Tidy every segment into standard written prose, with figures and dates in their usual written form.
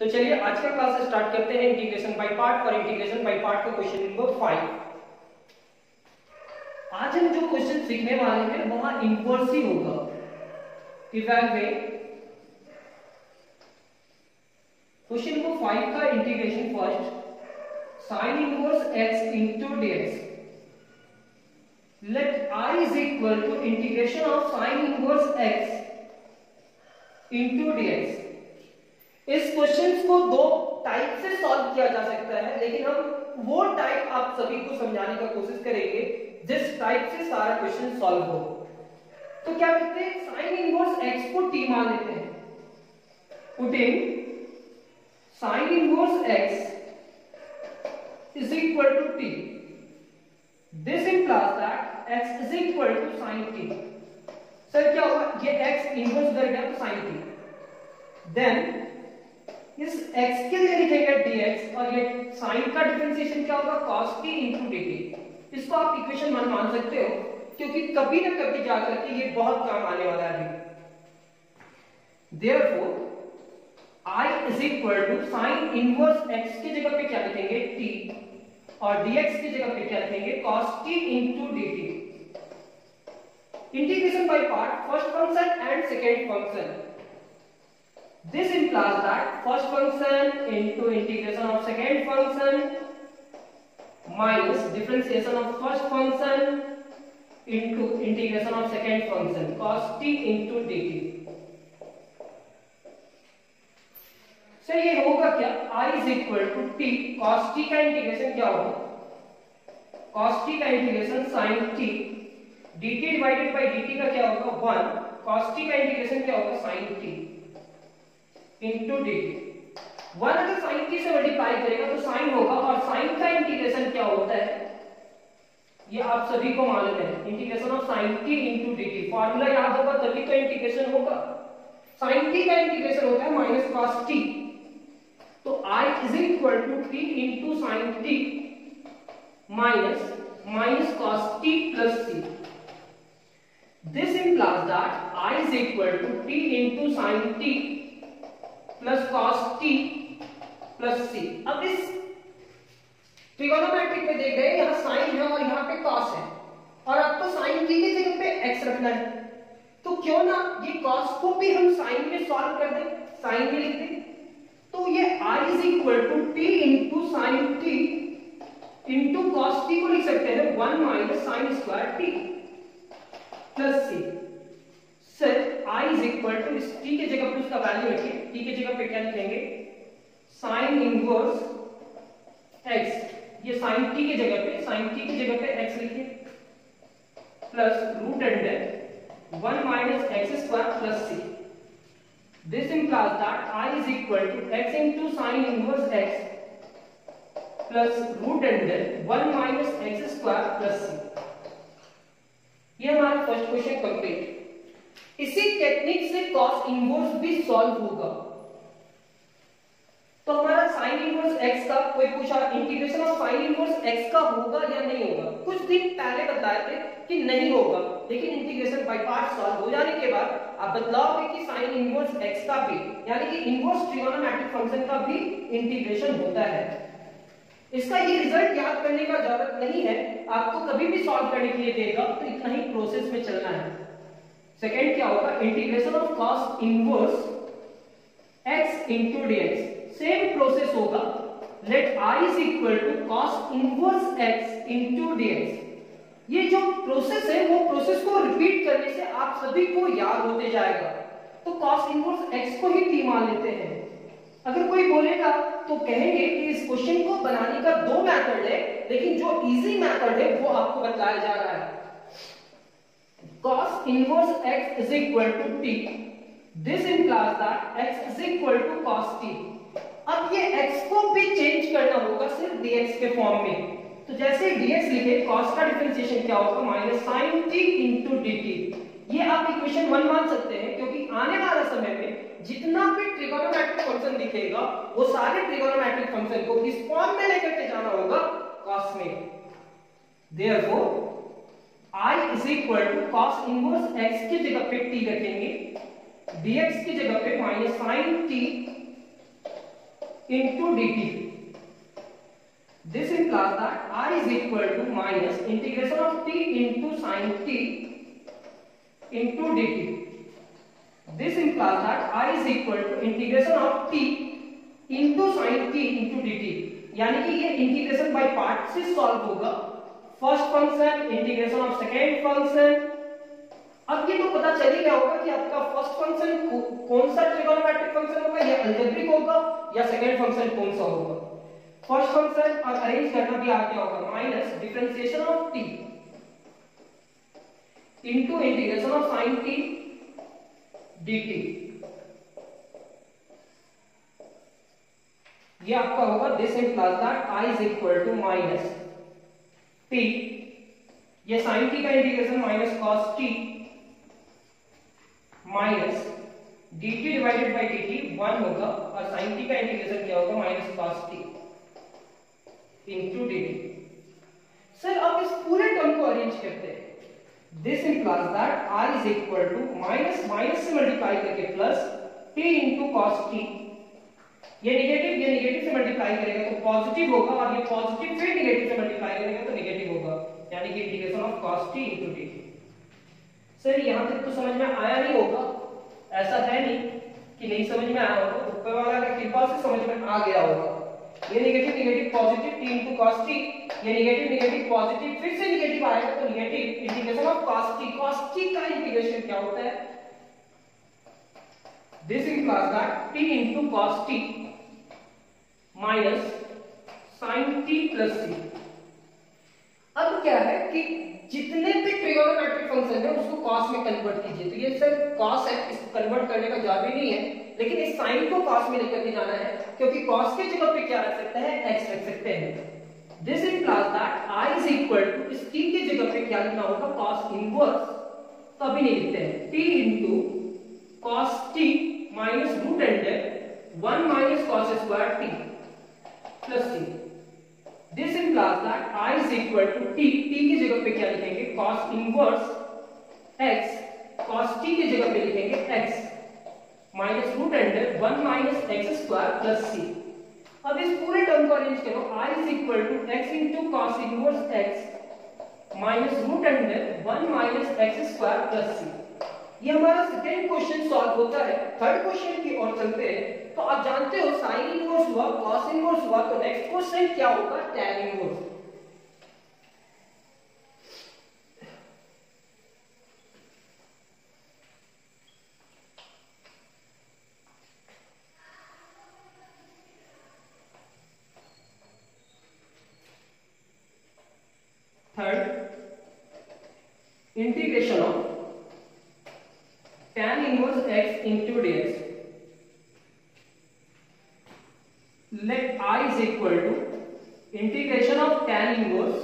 तो चलिए आज का क्लास स्टार्ट करते हैं इंटीग्रेशन बाय पार्ट और इंटीग्रेशन बाय पार्ट का क्वेश्चन नंबर 5। आज हम जो क्वेश्चन सीखने वाले हैं वहां इनवर्स ही होगा। इवैल्यूएट क्वेश्चन नंबर 5 का integration first sin inverse x into dx let I is equal to integration of sin inverse x into dx। इस क्वेश्चन को दो टाइप से सॉल्व किया जा सकता है, लेकिन हम वो टाइप आप सभी को समझाने का कोशिश करेंगे जिस टाइप से सारा क्वेश्चन सॉल्व हो। तो क्या करते हैं, साइन इनवर्स x को t मान लेते हैं। Putting sine inverse x is equal to t, this implies that x is equal to sin t। Sir क्या होगा, ये x इनवर्स उधर गया तो sin t, देन इस x के लिए लिखेंगे dx और ये sin का डिफरेंशिएशन क्या होगा, cos t into dt। इसको आप इक्वेशन 1 मान सकते हो क्योंकि कभी ना कभी जाकर के ये बहुत काम आने वाला है। Therefore I is equal to sin inverse x की जगह पे क्या लिखेंगे t और dx की जगह पे क्या लिखेंगे cos t into dt। Integration by part, first function and second function. This implies that first function into integration of second function minus differentiation of first function into integration of second function cos t into dt। so ये होगा क्या, I is equal to t cos t का integration क्या होगा, cos t का integration sin t dt divided by dt का क्या होगा 1, cos t का इंटीग्रेशन क्या होगा sin t into dt। 1 अगर sin t से मल्टीप्लाई करेगा तो sin होगा, और sin का इंटीग्रेशन क्या होता है ये आप सभी को मालूम है, integration of sin t into dt। Formula याद होगा तभी तो इंटीग्रेशन होगा। sin t का इंटीग्रेशन होता है माइनस cos t, तो I is equal to t into sin t minus cos t plus c। This implies that I is equal to t into sin t plus cos t plus c। अब इस trigonometric में देख रहे हैं, यहाँ sin है और यहाँ पे cos है, और आपको sin t की जगह पे x रखना है, तो क्यों ना ये cos को भी हम sin में सॉल्व कर दें, sin में लिख दें। तो ये I is equal to t into sin t into cos t को लिख सकते हैं 1 minus sin square t plus c। Sir I is equal to इस t के जगह पे उसका वैल्यू रखिए, t के जगह पे क्या लिखेंगे sin इनवर्स x, ये sin t के जगह पे x लिखिए plus root under 1 minus x square plus c। This implies that I is equal to x into sin inverse x plus root under 1 minus x square plus c। ये हमारा first question complete. इसी technique से cos inverse भी solve होगा। तो हमारा sin inverse x का कोई पूछा integration of sin inverse x का होगा या नहीं होगा, कुछ दिन पहले बताए थे कि नहीं होगा, लेकिन इंटीग्रेशन बाय पार्ट सॉल्व हो जाने के बाद आप बतलाओगे कि sin इनवर्स x का भी, यानी कि इनवर्स ट्रिगोनोमेट्रिक फंक्शन का भी इंटीग्रेशन होता है। इसका ये रिजल्ट याद करने का जरूरत नहीं है, आपको कभी भी सॉल्व करने के लिए देगा तो इतना ही प्रोसेस में चलना है। सेकेंड क्या होगा, integration of cos inverse x into dx। Same process होगा, let I is equal to cos inverse x into dx। ये जो प्रोसेस है वो प्रोसेस को रिपीट करने से आप सभी को याद होते जाएगा। तो cos इनवर्स x को ही t मान लेते हैं। अगर कोई बोलेगा तो कहेंगे कि इस क्वेश्चन को बनाने का दो मेथड है, लेकिन जो इजी मेथड है वो आपको बताया जा रहा है। cos inverse x is equal to t, this implies that x is equal to cos t। अब ये x को भी चेंज करना होगा सिर्फ dx के फॉर्म में, तो जैसे dx लिखे cos का डिफरेंशिएशन क्या होगा minus sin t into dt। ये आप इक्वेशन 1 मान सकते हैं क्योंकि आने वाला समय में जितना भी ट्रिगोनोमेट्रिक फंक्शन दिखेगा वो सारे ट्रिगोनोमेट्रिक फंक्शन को किस फॉर्म में लेकर के जाना होगा, cos में। Therefore I is equal to cos inverse x की जगह पे t रखेंगे, dx की जगह पे minus sin t into dt. This implies that I is equal to minus integration of t into sin t into dt. This implies that I is equal to integration of t into sin t into dt. यानी कि ये integration by part से solve होगा. First function integration of second function. अब ये तो पता चल ही गया होगा कि आपका फर्स्ट फंक्शन कौन सा ट्रिगोनोमेट्रिक फंक्शन होगा, या अलजेब्रिक होगा, या सेकेंड फंक्शन कौन सा होगा. फर्स्ट फंक्शन और अरेंज करना भी आ गया होगा. Minus differentiation of t into integration of sin t dt. ये आपका होगा. This implies that I is equal to minus t, ये sin t का integration minus cos t minus dt divided by dt 1 होगा, और sin t का integration क्या होगा minus cos t into dt. Sir अब इस पूरे टर्म को अरेंज करते हैं. This implies that I is equal to minus minus से मल्टीप्लाई करके plus t into cos t. ये नेगेटिव से मल्टीप्लाई करेगा तो पॉजिटिव होगा, और ये पॉजिटिव फिर नेगेटिव से मल्टीप्लाई करेगा तो नेगेटिव होगा, यानी कि integration of cos t into dt. Sir यहां तक तो समझ में आया नहीं होगा, ऐसा है नहीं कि नहीं समझ में आया होगा. ऊपर वाला की कृपा से समझ में आ गया होगा. ये negative positive t into cos t, ये नेगेटिव पॉजिटिव फिर से नेगेटिव आएगा तो negative integration of cos t का इंटीग्रेशन क्या होता है. This implies that t into cos t minus sin t plus c. अब क्या है कि जितने भी ट्रिगोनोमेट्रिक फंक्शन है उसको cos में कन्वर्ट कीजिए. तो ये सर cos है, इसको कन्वर्ट करने का जॉब ही नहीं है, लेकिन इस sin को cos में लेकर के जाना है, क्योंकि cos की जगह पे क्या रख सकते हैं, x रख सकते हैं. This implies that I is equal to इस t की जगह पे क्या लिखना होगा, cos इनवर्स. तो अभी नहीं लिखते हैं. t into cos t minus root under 1 minus cos square t plus c. This implies that I is equal to t की जगह पे क्या लिखेंगे, cos inverse x, cos t की जगह पे लिखेंगे x minus root under 1 minus x square plus c. अब इस पूरे टर्म को अरेंज करो. I is equal to x into cos inverse x minus root under 1 minus x square plus c. ये हमारा सेकंड क्वेश्चन सॉल्व होता है. Third question की ओर चलते हैं. तो आप जानते हो sin इनवर्स हुआ, cos इनवर्स हुआ, तो नेक्स्ट क्वेश्चन क्या होगा, tan inverse. Third, integration of tan inverse x into dx. Let I is equal to integration of tan inverse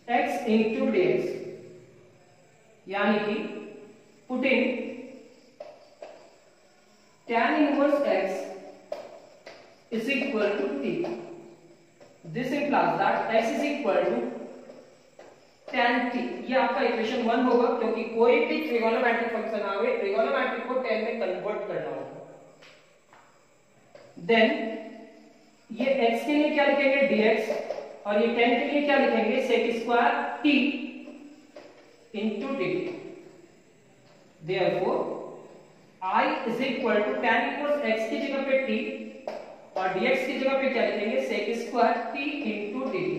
x into dx. यानी कि putting tan inverse x is equal to t. This implies that x is equal to tan t. ये आपका equation 1 होगा, क्योंकि कोई भी trigonometric function आवे trigonometric को tan में कन्वर्ट करना होगा. देन ये x के लिए क्या लिखेंगे, dx, और ये tan के लिए क्या लिखेंगे, sec square t into dt. Therefore I is equal to tan inverse x की जगह पे t और dx की जगह पे क्या लिखेंगे, sec square t into dt.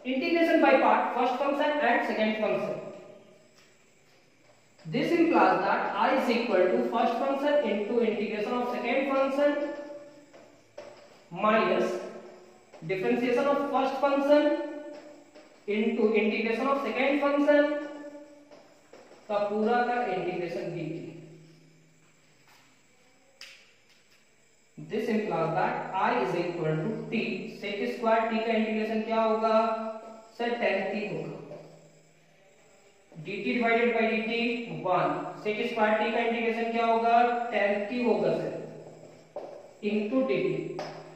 Integration by part, first function and second function. This implies that I is equal to first function into integration of second function minus differentiation of first function into integration of second function का पूरा का integration dt. This implies that I is equal to t sec square t का integration क्या होगा, sir tan t होगा. dt divided by dt 1, sec square t का integration क्या होगा, tan t होगा सर इनटू dt.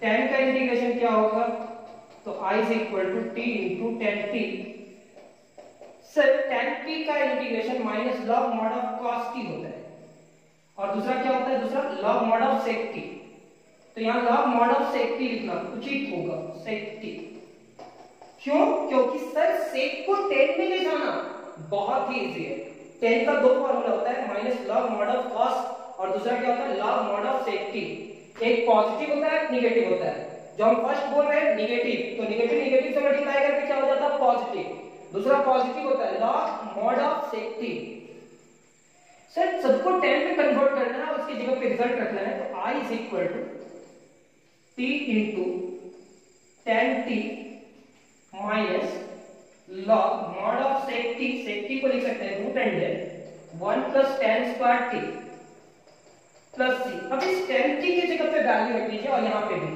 tan का integration क्या होगा, तो I is equal to t into tan t. Sir tan t का integration minus log mod of cos t होता है, और दूसरा क्या होता है, दूसरा log mod of sec t. तो यहाँ log mod of sec t लिखना उचित होगा, सेक टी। क्यों? क्योंकि सर सेक को 10 में ले जाना बहुत ही इजी है। 10 का दो फॉर्मूला होता है, minus log mod of cos और दूसरा क्या होता है log mod of sec t. एक पॉजिटिव होता है, निगेटिव होता है। जो हम फर्स्ट बोल रहे हैं निगेटिव, तो निगेटिव निगेटिव से मल्टीप्लाई करके क्या हो जाता है पॉजिटिव। दूसरा पॉजिटिव होता है log mod of sec t. Sir सबको 10 में कन्वर्ट करना है, उसकी जगह पे रिजल्ट रखना है, तो I is equal to T into 10t minus log mod of sec T को लिख सकते हैं root under 1 plus 10 square T plus C. अब इस 10t की जगह पे वैल्यू रख लीजिए और यहां पे भी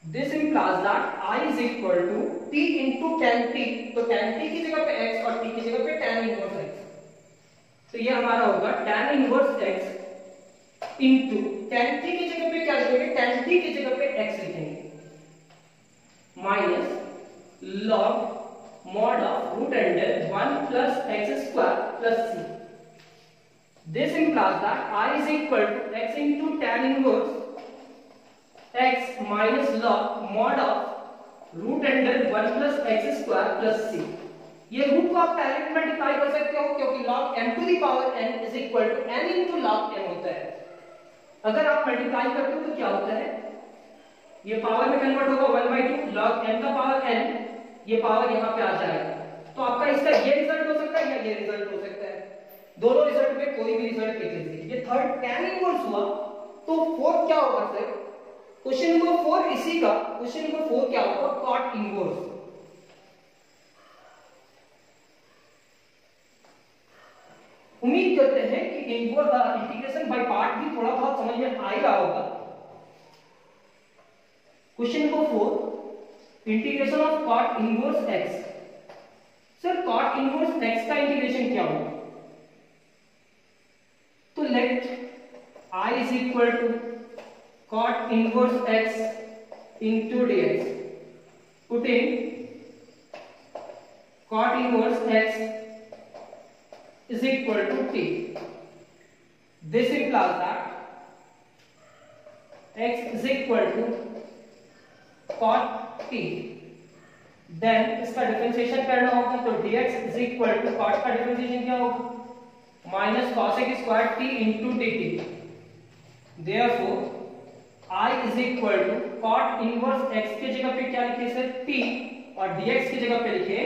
this implies that I is equal to t into 10t। तो 10t की जगह पे x और t की जगह पे tan इनवर्स x। तो ये हमारा होगा tan inverse x into 10t की जगह पे क्या लिखेंगे 10t की जगह पे x लिखेंगे minus log mod of root under 1 plus x square plus c। This implies that I is equal to x into tan inverse x minus log mod of root under 1 plus x square plus c। ये root को आप direct multiply कर सकते हो क्योंकि log m to the power n is equal to n into log m होता है। अगर आप मल्टीप्लाई करते हो तो क्या होता है, ये पावर में कन्वर्ट होगा 1/2 log m का पावर n, ये पावर यहां पे आ जाएगा। तो आपका इसका ये रिजल्ट हो सकता है या ये रिजल्ट हो सकता है, दोनों रिजल्ट में कोई भी रिजल्ट लिख लीजिए। ये थर्ड tan इनवर्स हुआ, तो फोर्थ क्या होगा सर, क्वेश्चन नंबर 4 इसी का क्वेश्चन नंबर 4 क्या होगा cot इनवर्स। उम्मीद करते हैं कि इंटीग्रेशन बाय पार्ट भी थोड़ा बहुत समझ में आ ही रहा होगा। Question number 4 integration of cot inverse x। Sir cot inverse x का इंटीग्रेशन क्या होगा, तो let I is equal to cot inverse x into dx। Put in cot inverse x is equal to t. This implies that x is equal to cot t. Then इसका differentiation करना होगा, तो dx is equal to cot का differentiation क्या होगा minus cosec square t into dt. Therefore I is equal to cot inverse x की जगह पे क्या लिखे सर t और dx की जगह पे लिखे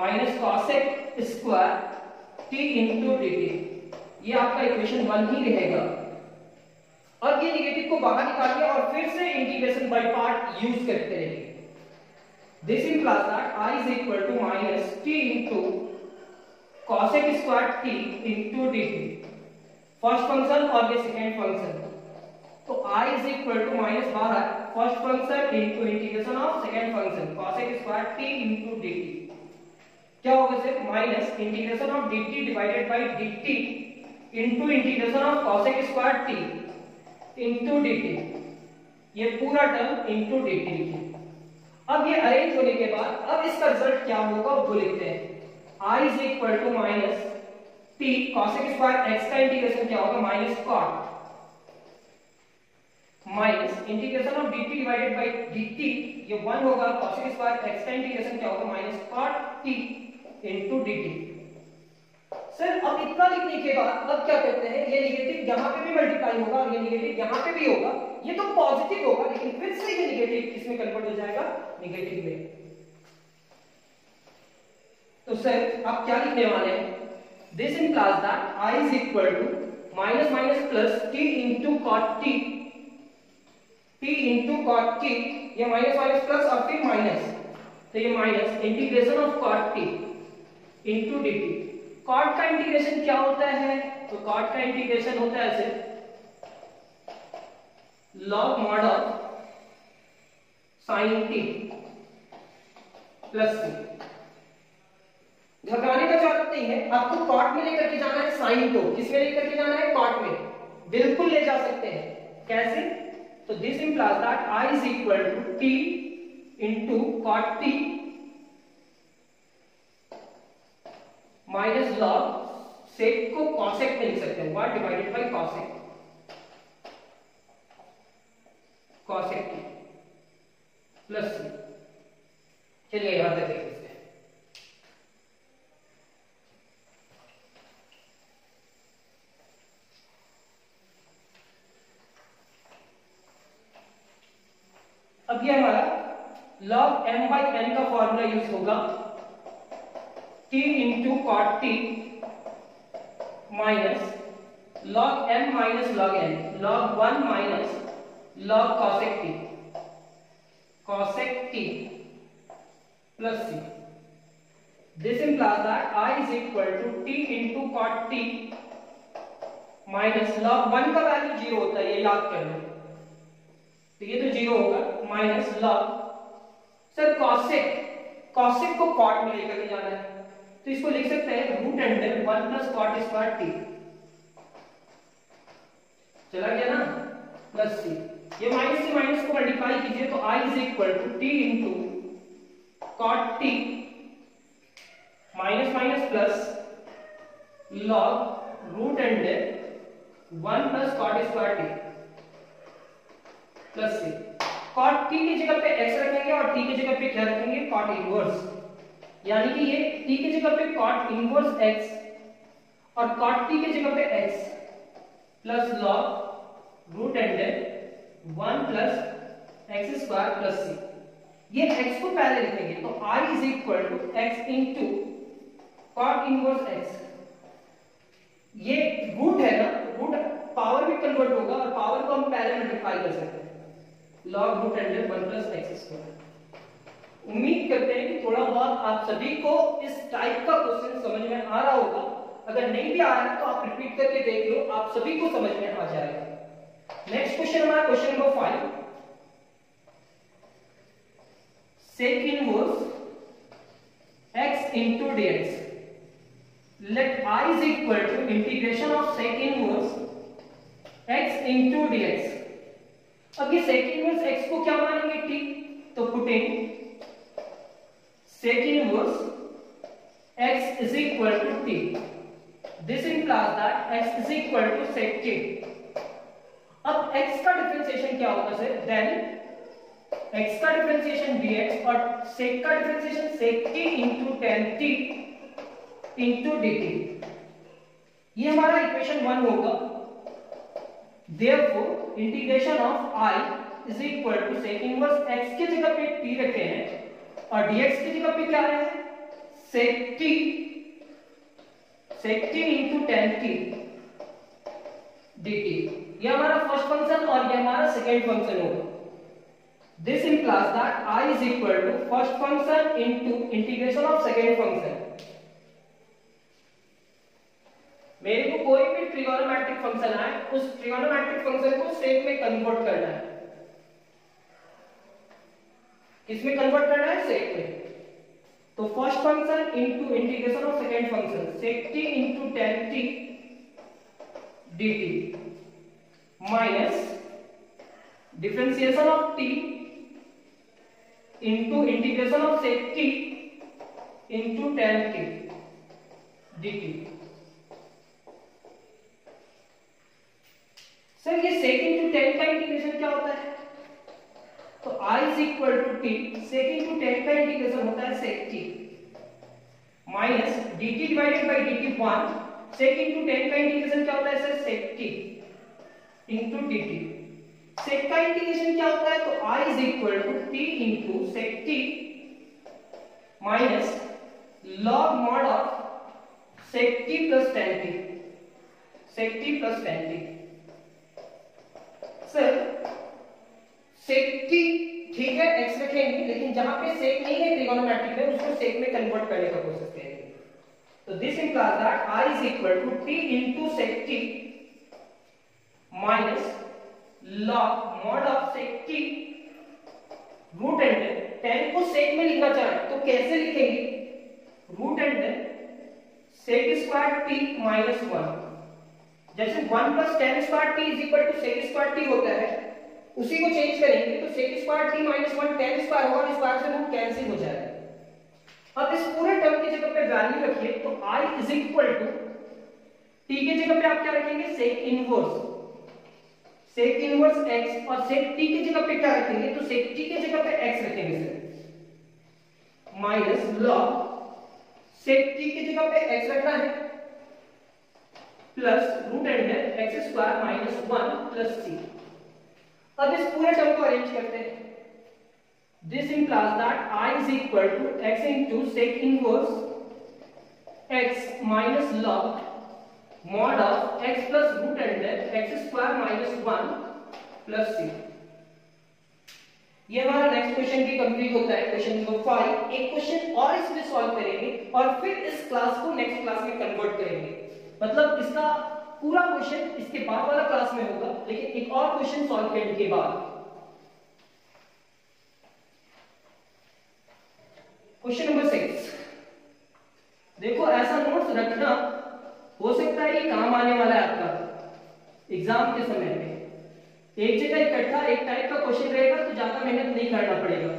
minus cosec square t into dt। ये आपका इक्वेशन 1 ही रहेगा। अब ये निगेटिव को बाहर निकालिए और फिर से इंटीग्रेशन बाय पार्ट यूज करते रहिए। This implies that I is equal to minus t into cosec square t into dt, first function और ये सेकेंड फंक्शन। तो I is equal to minus बाहर first function into integration of second function cosec square t into dt क्या होगा sir minus integration of dt divided by dt into integration of cosec square t into dt, ये पूरा term into dt लिखिए। अब ये arrange होने के बाद अब इसका रिजल्ट क्या होगा वो लिखते हैं। I is equal to minus t cosec square x का इंटीग्रेशन क्या होगा minus cot minus integration of dt divided by dt, ये 1 होगा, cosec स्क्वायर x का इंटीग्रेशन क्या होगा minus cot t into dt। Sir अब इतना लिखने के बाद अब क्या करते हैं, ये नेगेटिव यहां पे भी मल्टीप्लाई होगा और ये नेगेटिव यहां पे भी होगा, ये तो पॉजिटिव होगा लेकिन फिर से ये नेगेटिव किसमें कन्वर्ट हो जाएगा नेगेटिव में। तो सर आप क्या लिखने वाले हैं, this implies that I is equal to minus minus plus t into cot t into cot t, ये माइनस माइनस प्लस और फिर माइनस, तो ये minus integration of cot t into dt। cot का इंटीग्रेशन क्या होता है, तो cot का इंटीग्रेशन होता है ऐसे log mod of sin t plus c। घबराने का जरूरत नहीं है, आपको cot में लेकर के जाना है sin को, किसमें लेकर के जाना है cot में, बिल्कुल ले जा सकते हैं। कैसे, तो this implies that I is equal to t into cot t minus log sec को cosec में लिख सकते हैं 1 divided by cosec। cosec t plus c। चलिए यहां तक देखते हैं। अब ये हमारा log m by n का फॉर्मूला यूज होगा, t into cot T minus log m minus log n, log 1 minus log cosec t plus c. This implies that I is equal to t into cot t minus log 1 का value 0 होता है, ये याद कर लो, तो ये तो 0 होगा, माइनस log, सर cosec को cot में लेकर जाना है, तो इसको लिख सकते हैं root under 1 plus cot square T, चला गया ना, प्लस सी। ये माइनस से माइनस को मल्टीप्लाई कीजिए तो I is equal to T into cot T minus minus plus log root under 1 plus cot square T plus C. Cot T की जगह पे x रखेंगे और t की जगह पे क्या रखेंगे, कॉट इनवर्स, यानी कि ये t की जगह पे कॉट इनवर्स x और कॉट t की जगह पे x plus log root under 1 plus X square plus C. ये x को पहले लिखेंगे तो I is equal to x into cot inverse x, ये रूट है ना, रूट पावर में कन्वर्ट होगा और पावर को हम पहले मल्टीप्लाई कर सकते हैं, log root under 1 plus X square. उम्मीद करते हैं कि थोड़ा बहुत आप सभी को इस टाइप का क्वेश्चन समझ में आ रहा होगा, अगर नहीं भी आ रहा है तो आप रिपीट करके देख लो, आप सभी को समझ में आ जाएगा। नेक्स्ट क्वेश्चन हमारा question number 5, sec inverse x into dx, let I is equal to integration of sec inverse x into dx। अब ये sec inverse x को क्या मानेंगे, t, तो putting sec inverse x is equal to t, this implies that x is equal to sec t। अब x का differentiation क्या होगा सर, देन x का डिफरेंशिएशन dx और sec का differentiation sec t into tan t into dt, ये हमारा equation 1 होगा। therefore integration of I is equal to sec inverse x की जगह पे t रखे हैं और dx की जगह पे क्या है, sec t into tan t dt, ये हमारा फर्स्ट फंक्शन और ये हमारा सेकेंड फंक्शन होगा। This implies that I is equal to first function into integration of second function. मेरे को कोई भी ट्रिगोनोमेट्रिक फंक्शन आए, उस ट्रिगोनोमेट्रिक फंक्शन को सेक में कन्वर्ट करना है, किसमें कन्वर्ट करना है, सेक में। तो first function into integration of second function, sec t into tan t dt minus differentiation of t into integration of sec t into tan t dt। Sir ये sec इनटू tan का integration क्या होता है, तो I is equal to t, sec into tan का integration होता है sec t minus dt divided by dt 1, sec into tan का इंटीग्रेशन क्या होता है sir, sec t into dt। sec का इंटीग्रेशन क्या होता है, तो I is equal to t into sec t minus log mod of sec t plus tan t, sec t plus tan t। Sir sec t ठीक है x रखेंगे, लेकिन जहां पे sec नहीं है ट्रिगोनोमेट्रिक में, उसको sec में कन्वर्ट करने का कोशिश करेंगे। तो this implies that I is equal to t into sec t minus log mod of sec t root under, tan को sec में लिखना चाहें तो कैसे लिखेंगे, root under sec square t minus 1, जैसे 1 plus tan square t is equal to sec square t होता है, उसी को चेंज करेंगे तो sec square t minus 1 tan square होगा, स्क्वायर से रूट कैंसिल हो जाएगा। अब इस पूरे टर्म की जगह पे वैल्यू रखिए तो I is equal to t की जगह पे आप क्या रखेंगे, sec सेक इनवर्स x और सेक t की जगह पे क्या रखेंगे, तो सेक t की जगह पे x रखेंगे sir, minus log sec t की जगह पे x रखना है plus root under x square minus 1 plus c। अब इस पूरे टर्म को अरेंज करते हैं। This implies that I is equal to x into sec inverse x minus log mod of x plus root under x square minus 1 plus c। ये हमारा next question भी complete होता है, क्वेश्चन नंबर 5। एक question और इसमें solve करेंगे और फिर इस क्लास को नेक्स्ट क्लास में कन्वर्ट करेंगे। मतलब इसका पूरा क्वेश्चन इसके बाद वाला क्लास में होगा, लेकिन एक और क्वेश्चन सॉल्व करने के बाद। क्वेश्चन नंबर 6, देखो ऐसा नोट्स रखना, हो सकता है ये काम आने वाला है आपका एग्जाम के समय पे। एक जगह इकट्ठा एक टाइप का क्वेश्चन रहेगा तो ज्यादा मेहनत नहीं करना पड़ेगा।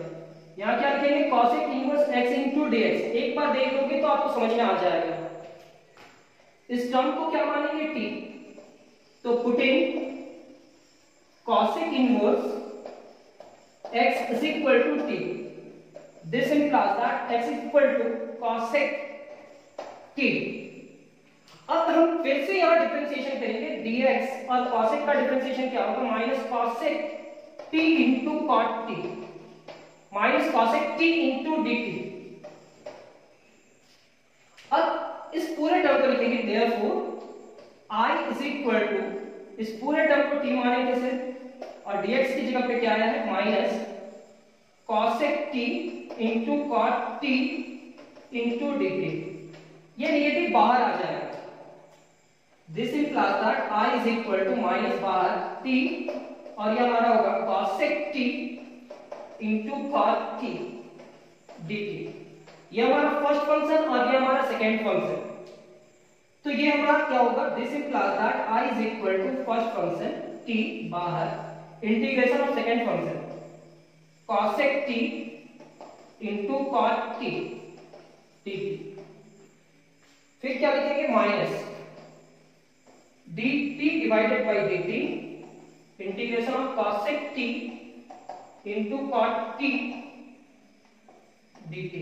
यहाँ क्या रखेंगे, cosec inverse x into dx। एक बार देख लोगे तो आपको समझ में आ जाएगा। इस टर्म को क्या मानेंगे, t, तो putting cosec inverse x is equal to t, this implies that x is equal to cosec t। अब हम फिर से यहाँ डिफरेंशिएशन करेंगे, dx और cosec का डिफरेंशिएशन क्या होगा, minus cosec t into cot t minus cosec t into dt। अब इस पूरे टर्म को लिखेंगे, therefore I is equal to, इस पूरे टर्म को t मानेंगे सर, और dx की जगह पे क्या आया है, minus cosec t into cot t into dt। ये नेगेटिव बाहर आ जाएगा। This implies that I is equal to minus बाहर t, और ये हमारा होगा cosec t into cot t dt। ये हमारा फर्स्ट फंक्शन और ये हमारा सेकेंड फंक्शन। तो ये हमारा क्या होगा, this implies that I is equal to first function t बाहर integration of second function cosec t into cot t dt। फिर क्या लिखेंगे, minus dt divided by dt integration of cosec t into cot t dt।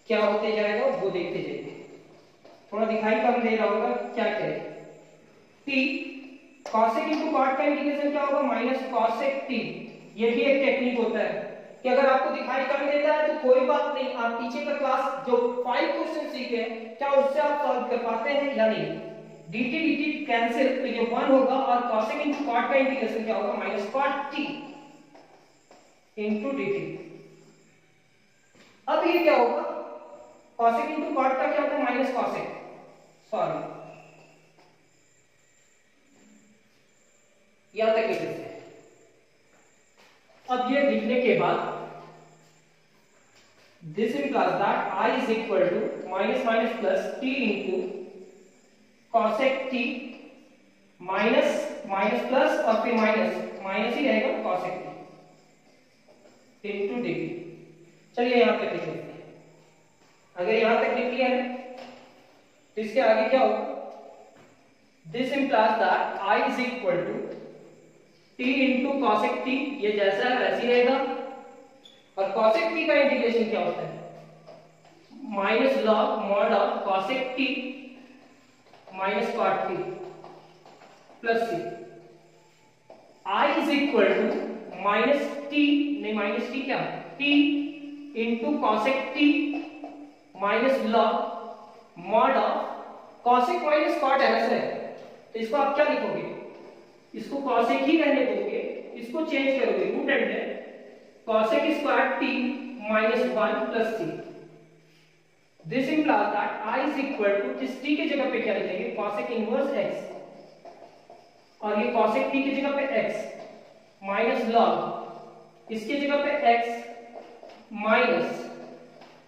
क्या होते जाएगा वो देखते जाइए। थोड़ा दिखाई कम दे रहा होगा, क्या करें, t cosec into cot का इंटीग्रेशन क्या होगा, माइनस cosec t। ये भी एक टेक्निक होता है कि अगर आपको दिखाई कम देता है तो कोई बात नहीं, आप पीछे का क्लास जो 5 क्वेश्चन सीखे हैं क्या उससे आप सॉल्व कर पाते हैं या नहीं। dt dt कैंसिल, तो ये 1 होगा, और cosec into cot का इंटीग्रेशन क्या होगा, minus cot t into dt। अब ये क्या होगा, cosec into cot का क्या होगा, माइनस cosec, सॉरी यहां तक लिख लेते हैं। अब ये लिखने के बाद this implies that I is equal to minus minus plus t into cosec t minus minus plus और फिर माइनस माइनस ही रहेगा cosec t into dt। चलिए यहां तक लिख लेते हैं। अगर यहां तक लिख लिया है तो इसके आगे क्या होगा, this implies that I is equal to t into cosec t, ये जैसा है वैसे ही रहेगा, और cosec t का इंटीग्रेशन क्या होता है, minus log mod of cosec t minus cot t plus c। I is equal to minus t, नहीं माइनस t क्या, t into cosec t minus log mod of cosec minus cot ऐसा है, तो इसको आप क्या लिखोगे, इसको cosec ही रहने दोगे, इसको चेंज करोगे, root under cosec square t minus 1 plus c। This implies that I is equal to, इस t की जगह पे क्या लिखेंगे, cosec इनवर्स x, और ये cosec t की जगह पे x माइनस लॉग इसकी जगह पे x minus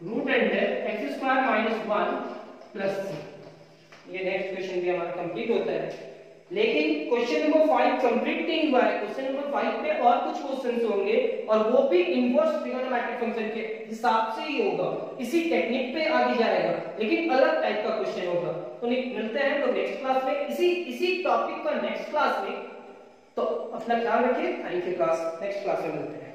root under x square minus 1 plus c। ये नेक्स्ट क्वेश्चन भी हमारा कंप्लीट होता है। लेकिन क्वेश्चन नंबर 5 कंप्लीट नहीं हुआ है। क्वेश्चन नंबर 5 पे और कुछ क्वेश्चंस होंगे और वो भी इनवर्स ट्रिगोनोमेट्रिक फंक्शन के हिसाब से ही होगा, इसी टेक्निक पे आगे जाएगा, लेकिन अलग टाइप का क्वेश्चन होगा। तो मिलते हैं हम लोग नेक्स्ट क्लास में इसी टॉपिक पर नेक्स्ट क्लास में। तो अपना ख्याल रखिए। Thank you class, next class में मिलते हैं।